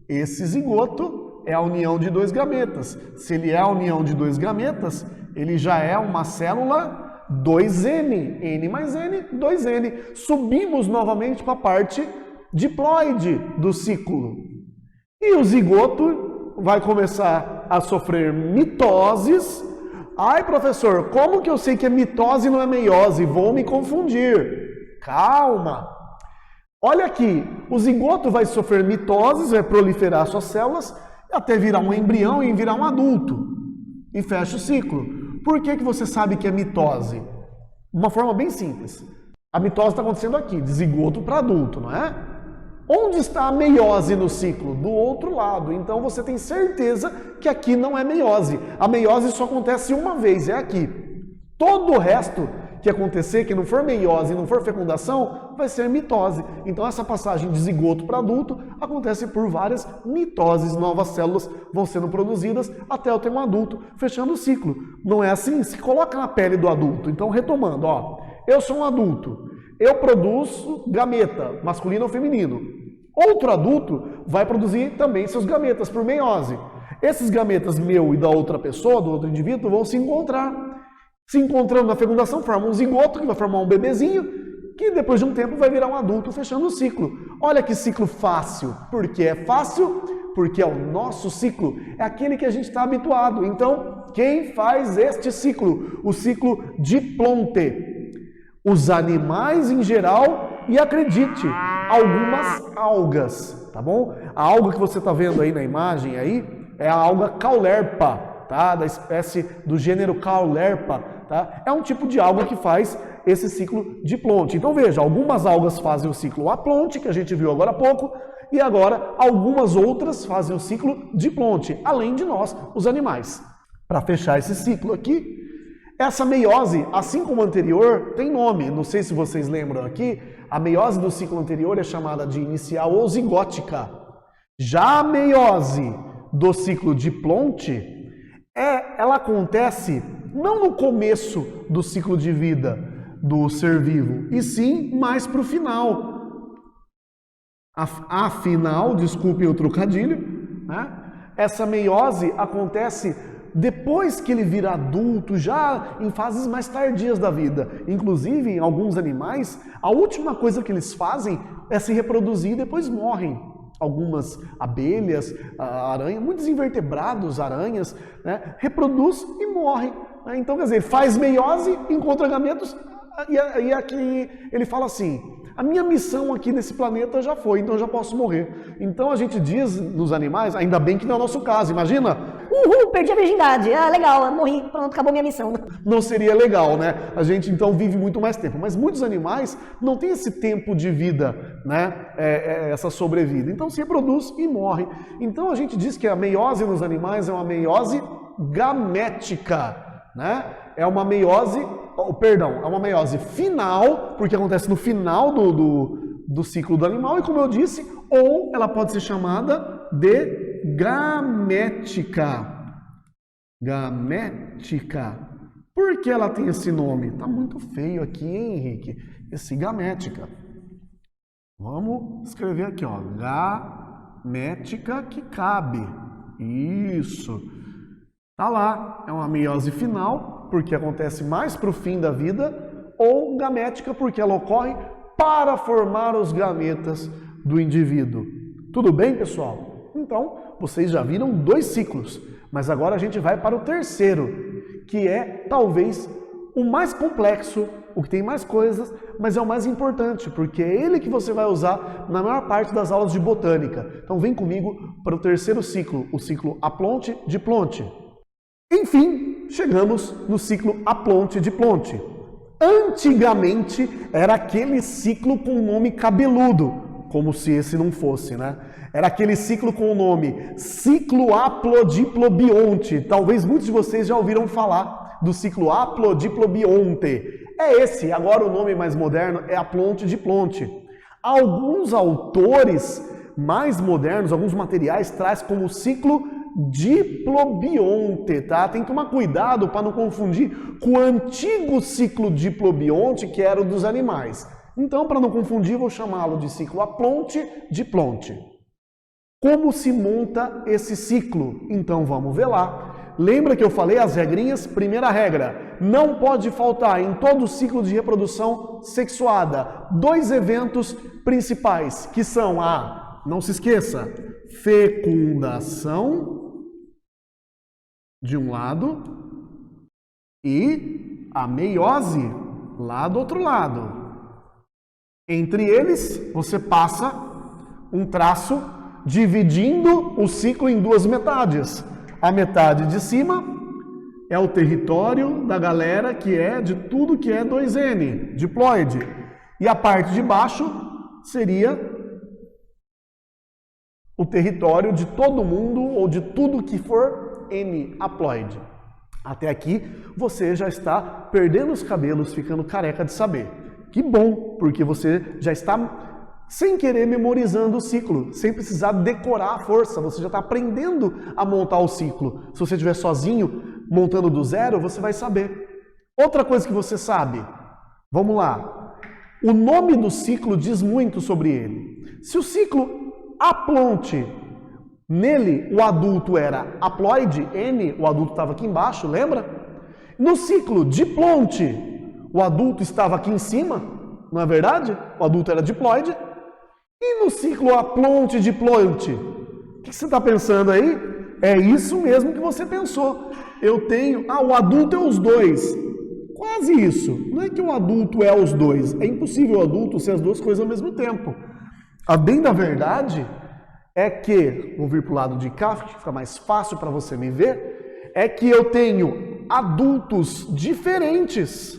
Esse zigoto é a união de dois gametas. Se ele é a união de dois gametas, ele já é uma célula 2N. N mais N, 2N. Subimos novamente para a parte diploide do ciclo. E o zigoto vai começar a sofrer mitoses. Ai, professor, como que eu sei que é mitose e não é meiose? Vou me confundir. Calma. Olha aqui, o zigoto vai sofrer mitoses, vai proliferar suas células, até virar um embrião e virar um adulto. E fecha o ciclo. Por que você sabe que é mitose? De uma forma bem simples. A mitose está acontecendo aqui, de zigoto para adulto, não é? Onde está a meiose no ciclo? Do outro lado. Então você tem certeza que aqui não é meiose. A meiose só acontece uma vez, é aqui. Todo o resto que acontecer, que não for meiose e não for fecundação, vai ser mitose. Então essa passagem de zigoto para adulto acontece por várias mitoses. Novas células vão sendo produzidas até eu ter um adulto, fechando o ciclo. Não é assim? Se coloca na pele do adulto. Então retomando, ó, eu sou um adulto. Eu produzo gameta, masculino ou feminino. Outro adulto vai produzir também seus gametas por meiose. Esses gametas meu e da outra pessoa, do outro indivíduo, vão se encontrar. Se encontrando na fecundação, formam um zigoto, que vai formar um bebezinho, que depois de um tempo vai virar um adulto, fechando o ciclo. Olha que ciclo fácil. Por que é fácil? Porque é o nosso ciclo, é aquele que a gente está habituado. Então, quem faz este ciclo? O ciclo diplonte. Os animais em geral e, acredite, algumas algas, tá bom? A alga que você está vendo aí na imagem aí é a alga Caulerpa, tá? Da espécie do gênero Caulerpa, tá? É um tipo de alga que faz esse ciclo diplonte. Então veja, algumas algas fazem o ciclo aplonte, que a gente viu agora há pouco, e agora algumas outras fazem o ciclo diplonte, além de nós, os animais. Para fechar esse ciclo aqui, essa meiose, assim como a anterior, tem nome. Não sei se vocês lembram aqui, a meiose do ciclo anterior é chamada de inicial ou zigótica. Já a meiose do ciclo diplonte, ela acontece não no começo do ciclo de vida do ser vivo, e sim mais para o final. Afinal, desculpem o trocadilho, né? Essa meiose acontece depois que ele vira adulto, já em fases mais tardias da vida. Inclusive, em alguns animais, a última coisa que eles fazem é se reproduzir e depois morrem. Algumas abelhas, aranhas, muitos invertebrados, aranhas, né, reproduz e morrem. Né? Então, quer dizer, faz meiose, encontra gametos, e aqui ele fala assim, a minha missão aqui nesse planeta já foi, então eu já posso morrer. Então a gente diz nos animais, ainda bem que não é o nosso caso, imagina? Uhul, perdi a virgindade. Ah, legal, morri, pronto, acabou minha missão. Não seria legal, né? A gente então vive muito mais tempo. Mas muitos animais não têm esse tempo de vida, né? Essa sobrevida. Então se reproduz e morre. Então a gente diz que a meiose nos animais é uma meiose gamética, né? É uma meiose, é uma meiose final, porque acontece no final do ciclo do animal, e como eu disse, ou ela pode ser chamada de gamética. Gamética. Por que ela tem esse nome? Tá muito feio aqui, hein, Henrique? Esse gamética. Vamos escrever aqui, ó. Gamética que cabe. Isso. Tá lá. É uma meiose final, porque acontece mais para o fim da vida, ou gamética, porque ela ocorre para formar os gametas do indivíduo. Tudo bem, pessoal? Então, vocês já viram 2 ciclos, mas agora a gente vai para o terceiro, que é talvez o mais complexo, o que tem mais coisas, mas é o mais importante, porque é ele que você vai usar na maior parte das aulas de botânica. Então vem comigo para o terceiro ciclo, o ciclo aplonte-diplonte. Enfim, chegamos no ciclo aplonte-diplonte. Antigamente era aquele ciclo com nome cabeludo. como se esse não fosse, né? Era aquele ciclo com o nome ciclo haplodiplobionte. Talvez muitos de vocês já ouviram falar do ciclo haplodiplobionte. É esse, agora o nome mais moderno é haplonte-diplonte. Alguns autores mais modernos, alguns materiais traz como ciclo diplobionte, tá? Tem que tomar cuidado para não confundir com o antigo ciclo diplobionte, que era o dos animais. Então, para não confundir, vou chamá-lo de ciclo haplonte-diplonte. Como se monta esse ciclo? Então, vamos ver lá. Lembra que eu falei as regrinhas? Primeira regra, não pode faltar em todo o ciclo de reprodução sexuada 2 eventos principais, que são não se esqueça, fecundação de um lado e a meiose lá do outro lado. Entre eles, você passa um traço dividindo o ciclo em 2 metades. A metade de cima é o território da galera que é de tudo que é 2N, diploide. E a parte de baixo seria o território de todo mundo ou de tudo que for N, haploide. Até aqui você já está perdendo os cabelos, ficando careca de saber. Que bom, porque você já está sem querer memorizando o ciclo, sem precisar decorar a força, você já está aprendendo a montar o ciclo. Se você estiver sozinho, montando do zero, você vai saber. Outra coisa que você sabe, vamos lá, o nome do ciclo diz muito sobre ele. Se o ciclo haplonte, nele o adulto era haploide, N, o adulto estava aqui embaixo, lembra? No ciclo diplonte, o adulto estava aqui em cima, não é verdade? O adulto era diploide. E no ciclo haplonte-diplonte, o que você está pensando aí? É isso mesmo que você pensou. Eu tenho, o adulto é os 2. Quase isso. Não é que o adulto é os 2. É impossível o adulto ser as 2 coisas ao mesmo tempo. A bem da verdade é que, vou vir para o lado de cá, que fica mais fácil para você me ver, é que eu tenho adultos diferentes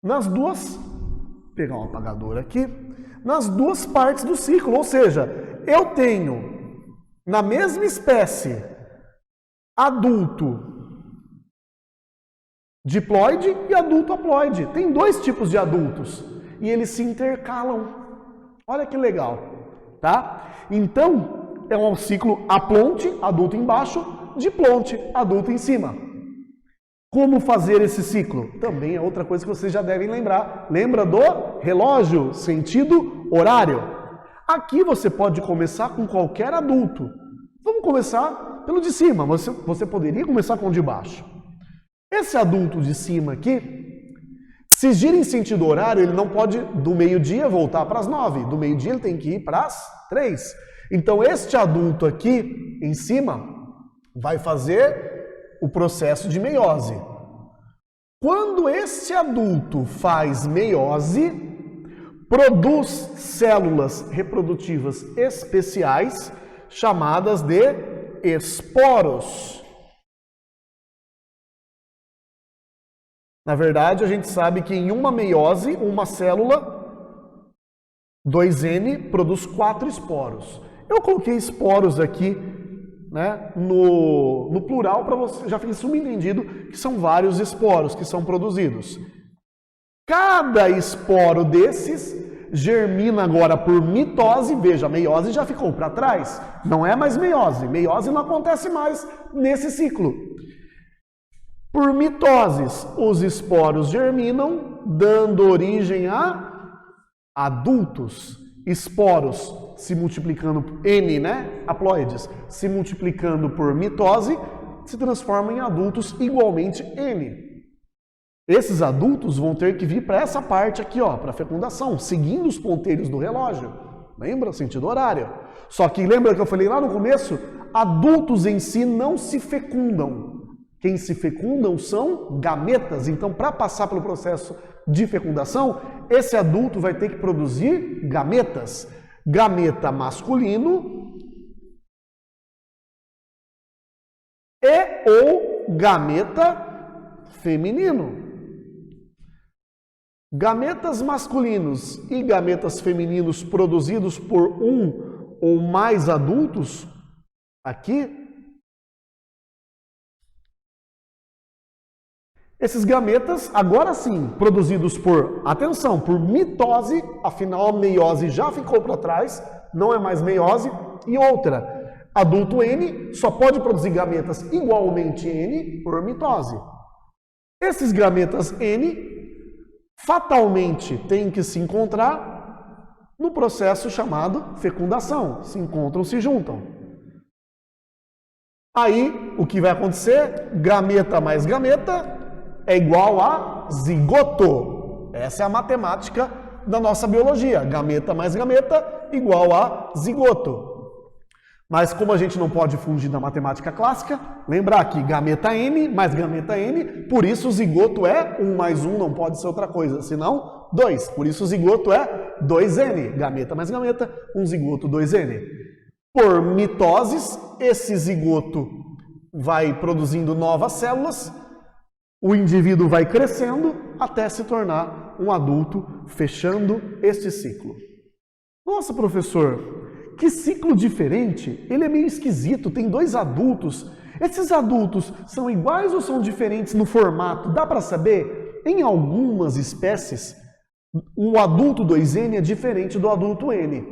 nas duas, vou pegar um apagador aqui, nas 2 partes do ciclo, ou seja, eu tenho na mesma espécie adulto diploide e adulto haploide. Tem 2 tipos de adultos e eles se intercalam. Olha que legal, tá? Então, é um ciclo haplonte, adulto embaixo, diplonte, adulto em cima. Como fazer esse ciclo? Também é outra coisa que vocês já devem lembrar. Lembra do relógio, sentido horário? Aqui você pode começar com qualquer adulto. Vamos começar pelo de cima. Você poderia começar com o de baixo. Esse adulto de cima aqui, se gira em sentido horário, ele não pode do meio-dia voltar para as 9. Do meio-dia ele tem que ir para as 3. Então este adulto aqui em cima vai fazer o processo de meiose. Quando esse adulto faz meiose, produz células reprodutivas especiais chamadas de esporos. Na verdade, a gente sabe que em uma meiose, uma célula 2N produz 4 esporos. Eu coloquei esporos aqui, né, no plural para você já ficar subentendido que são vários esporos que são produzidos. Cada esporo desses germina agora por mitose. Veja, a meiose já ficou para trás. Não é mais meiose. Meiose não acontece mais nesse ciclo. Por mitoses, os esporos germinam, dando origem a adultos. Esporos se multiplicando, N, né? Haploides, se multiplicando por mitose, se transformam em adultos igualmente N. Esses adultos vão ter que vir para essa parte aqui, ó, para a fecundação, seguindo os ponteiros do relógio. Lembra? Sentido horário. Só que lembra que eu falei lá no começo? Adultos em si não se fecundam. Quem se fecundam são gametas. Então, para passar pelo processo de fecundação, esse adulto vai ter que produzir gametas. Gameta masculino e ou gameta feminino. Gametas masculinos e gametas femininos produzidos por um ou mais adultos, aqui, esses gametas, agora sim, produzidos por, atenção, por mitose, afinal a meiose já ficou para trás, não é mais meiose, e outra, adulto N só pode produzir gametas igualmente N por mitose. Esses gametas N fatalmente têm que se encontrar no processo chamado fecundação, se encontram, se juntam. Aí, o que vai acontecer? Gameta mais gameta é igual a zigoto. Essa é a matemática da nossa biologia. Gameta mais gameta igual a zigoto. Mas como a gente não pode fugir da matemática clássica, lembrar que gameta N mais gameta N, por isso o zigoto é 1 mais 1, não pode ser outra coisa, senão 2. Por isso o zigoto é 2N. Gameta mais gameta, um zigoto 2N. Por mitoses, esse zigoto vai produzindo novas células, o indivíduo vai crescendo até se tornar um adulto, fechando este ciclo. Nossa, professor, que ciclo diferente! Ele é meio esquisito, tem 2 adultos. Esses adultos são iguais ou são diferentes no formato? Dá para saber? Em algumas espécies, o adulto 2N é diferente do adulto N.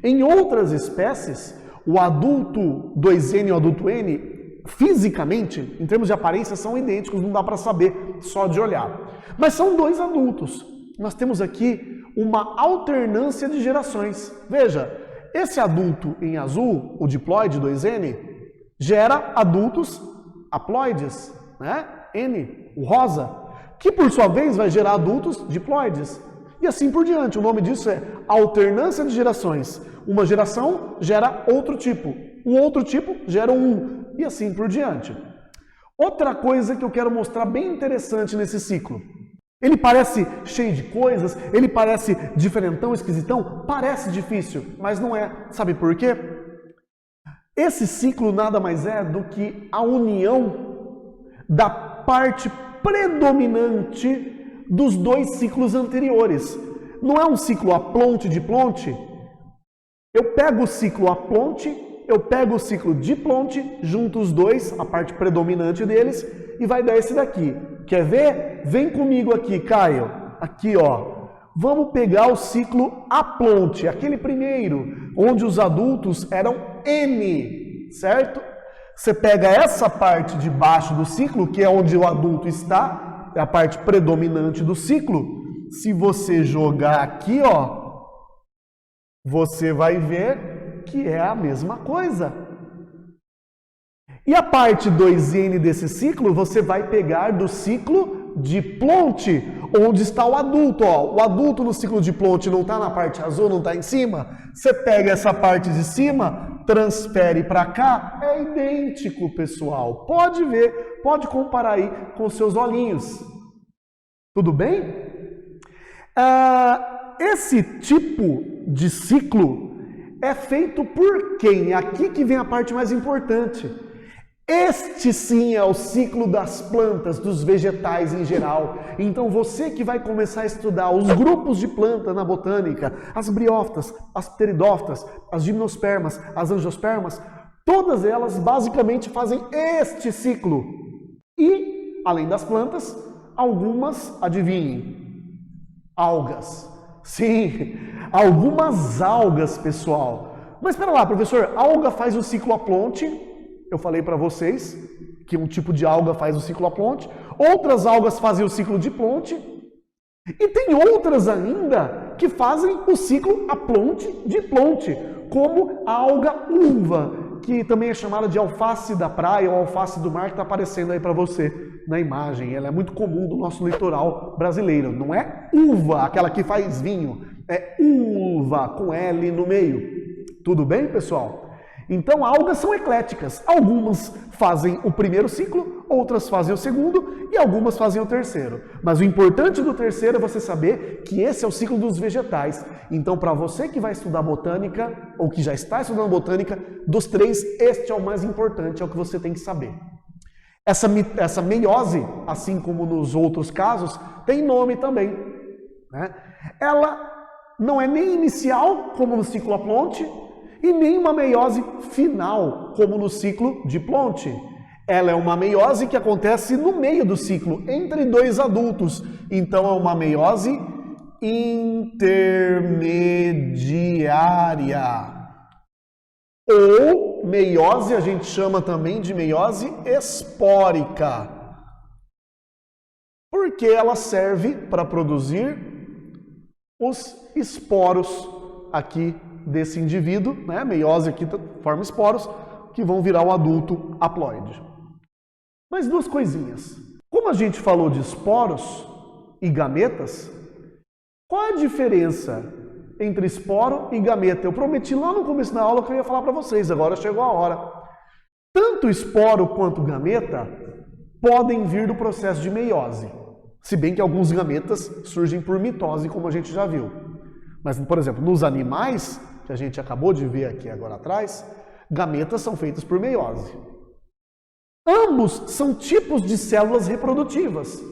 Em outras espécies, o adulto 2N e o adulto N fisicamente, em termos de aparência, são idênticos, não dá para saber só de olhar. Mas são 2 adultos. Nós temos aqui uma alternância de gerações. Veja, esse adulto em azul, o diploide 2N, gera adultos haploides, né? N, o rosa, que por sua vez vai gerar adultos diploides. E assim por diante. O nome disso é alternância de gerações. Uma geração gera outro tipo. Um outro tipo gera um. E assim por diante. Outra coisa que eu quero mostrar bem interessante nesse ciclo. Ele parece cheio de coisas, ele parece diferentão, esquisitão, parece difícil, mas não é. Sabe por quê? Esse ciclo nada mais é do que a união da parte predominante dos 2 ciclos anteriores. Não é um ciclo aplonte-diplonte. Eu pego o ciclo aplonte, eu pego o ciclo diplonte, junto os 2, a parte predominante deles, e vai dar esse daqui. Quer ver? Vem comigo aqui, Caio. Aqui, ó. Vamos pegar o ciclo aplonte, aquele primeiro, onde os adultos eram N, certo? Você pega essa parte de baixo do ciclo, que é onde o adulto está, é a parte predominante do ciclo. Se você jogar aqui, ó, você vai ver que é a mesma coisa. E a parte 2N desse ciclo, você vai pegar do ciclo diplonte, onde está o adulto. Ó. O adulto no ciclo diplonte não está na parte azul, não está em cima. Você pega essa parte de cima, transfere para cá, é idêntico, pessoal. Pode ver, pode comparar aí com seus olhinhos. Tudo bem? Esse tipo de ciclo é feito por quem? Aqui que vem a parte mais importante. Este sim é o ciclo das plantas, dos vegetais em geral. Então você que vai começar a estudar os grupos de planta na botânica, as briófitas, as pteridófitas, as gimnospermas, as angiospermas, todas elas basicamente fazem este ciclo. E, além das plantas, algumas, adivinhem, algas. Sim, algumas algas, pessoal. Mas espera lá, professor, alga faz o ciclo aplonte. Eu falei para vocês que um tipo de alga faz o ciclo aplonte. Outras algas fazem o ciclo diplonte. E tem outras ainda que fazem o ciclo aplonte-diplonte, como a alga uva, que também é chamada de alface da praia ou alface do mar, que está aparecendo aí para você na imagem. Ela é muito comum do nosso litoral brasileiro. Não é uva, aquela que faz vinho. É uva, com L no meio. Tudo bem, pessoal? Então, algas são ecléticas. Algumas fazem o primeiro ciclo, outras fazem o segundo e algumas fazem o terceiro. Mas o importante do terceiro é você saber que esse é o ciclo dos vegetais. Então, para você que vai estudar botânica, ou que já está estudando botânica, dos 3, este é o mais importante, é o que você tem que saber. Essa meiose, assim como nos outros casos, tem nome também. né? Ela não é nem inicial, como no ciclo aplonte, e nem uma meiose final, como no ciclo diplonte. Ela é uma meiose que acontece no meio do ciclo, entre dois adultos. Então é uma meiose intermediária. Ou meiose a gente chama também de meiose espórica. Porque ela serve para produzir os esporos aqui desse indivíduo, né? Meiose aqui forma esporos que vão virar o adulto haploide. Mas duas coisinhas. Como a gente falou de esporos e gametas, qual é a diferença entre esporo e gameta? Eu prometi lá no começo da aula que eu ia falar para vocês, agora chegou a hora. Tanto esporo quanto gameta podem vir do processo de meiose, se bem que alguns gametas surgem por mitose, como a gente já viu. Mas, por exemplo, nos animais, que a gente acabou de ver aqui agora atrás, gametas são feitas por meiose. Ambos são tipos de células reprodutivas.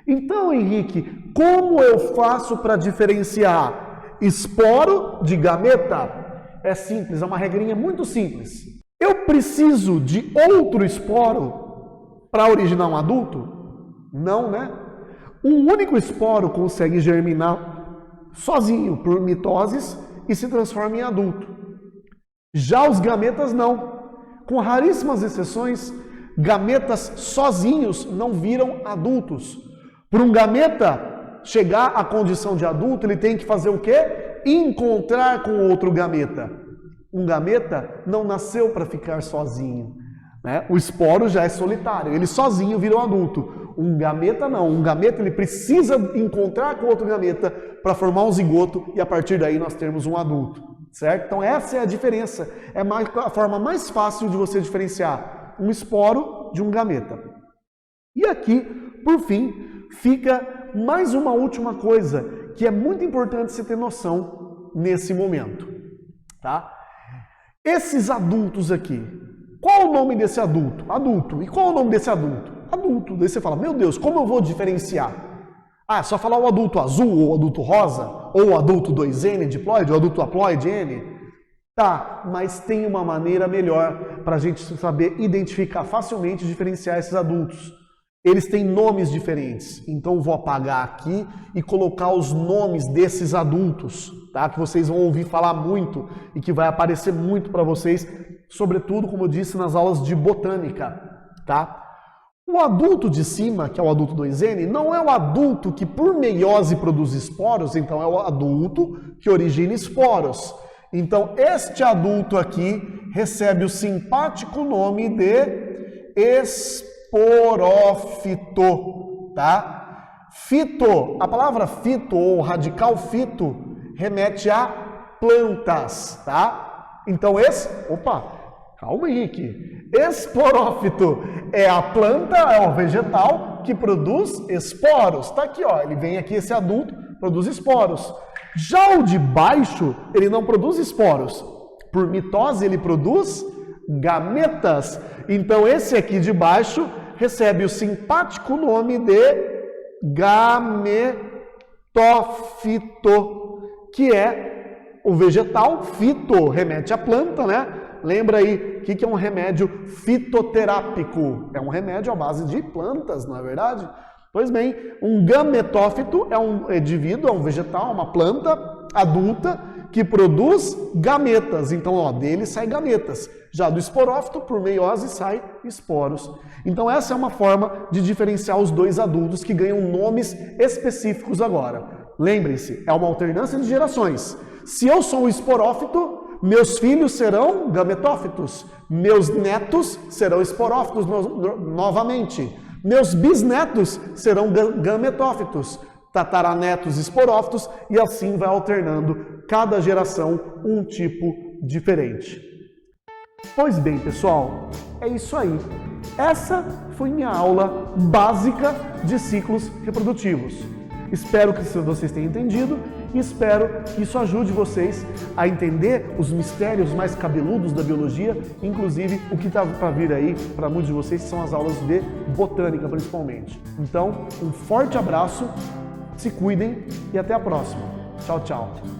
Então, Henrique, como eu faço para diferenciar esporo de gameta? É simples, é uma regrinha muito simples. Eu preciso de outro esporo para originar um adulto? Não, né? Um único esporo consegue germinar sozinho por mitoses e se transforma em adulto. Já os gametas não. Com raríssimas exceções, gametas sozinhos não viram adultos. Para um gameta chegar à condição de adulto, ele tem que fazer o quê? Encontrar com outro gameta. Um gameta não nasceu para ficar sozinho, né? O esporo já é solitário, ele sozinho vira um adulto. Um gameta não. Um gameta ele precisa encontrar com outro gameta para formar um zigoto e a partir daí nós termos um adulto, certo? Então essa é a diferença. É a forma mais fácil de você diferenciar um esporo de um gameta. E aqui, por fim, fica mais uma última coisa que é muito importante você ter noção nesse momento, tá? Esses adultos aqui, qual o nome desse adulto? Adulto. E qual o nome desse adulto? Adulto. Daí você fala, meu Deus, como eu vou diferenciar? Ah, é só falar o adulto azul, ou o adulto rosa, ou o adulto 2N diploide, ou o adulto haploide N. Tá, mas tem uma maneira melhor para a gente saber identificar facilmente e diferenciar esses adultos. Eles têm nomes diferentes, então eu vou apagar aqui e colocar os nomes desses adultos, tá? Que vocês vão ouvir falar muito e que vai aparecer muito para vocês, sobretudo, como eu disse, nas aulas de botânica, tá? O adulto de cima, que é o adulto 2N, não é o adulto que por meiose produz esporos, então é o adulto que origina esporos. Então este adulto aqui recebe o simpático nome de esporófito, tá? Fito, a palavra fito ou radical fito remete a plantas, tá? Então calma Henrique, esporófito é a planta, é o vegetal que produz esporos. Tá aqui, ó, ele vem aqui, esse adulto produz esporos. Já o de baixo, ele não produz esporos. Por mitose, ele produz gametas. Então, esse aqui de baixo recebe o simpático nome de gametófito, que é o vegetal. Fito remete à planta, né? Lembra aí, o que é um remédio fitoterápico? É um remédio à base de plantas, não é verdade? Pois bem, um gametófito é um indivíduo, é um vegetal, uma planta adulta que produz gametas. Então, ó, dele sai gametas. Já do esporófito, por meiose, sai esporos. Então, essa é uma forma de diferenciar os dois adultos que ganham nomes específicos agora. Lembrem-se, é uma alternância de gerações. Se eu sou um esporófito, meus filhos serão gametófitos. Meus netos serão esporófitos novamente. Meus bisnetos serão gametófitos, tataranetos esporófitos, e assim vai alternando cada geração um tipo diferente. Pois bem, pessoal, é isso aí. Essa foi minha aula básica de ciclos reprodutivos. Espero que vocês tenham entendido e espero que isso ajude vocês a entender os mistérios mais cabeludos da biologia, inclusive o que está para vir aí para muitos de vocês, que são as aulas de botânica principalmente. Então, um forte abraço, Se cuidem e até a próxima. Tchau, tchau.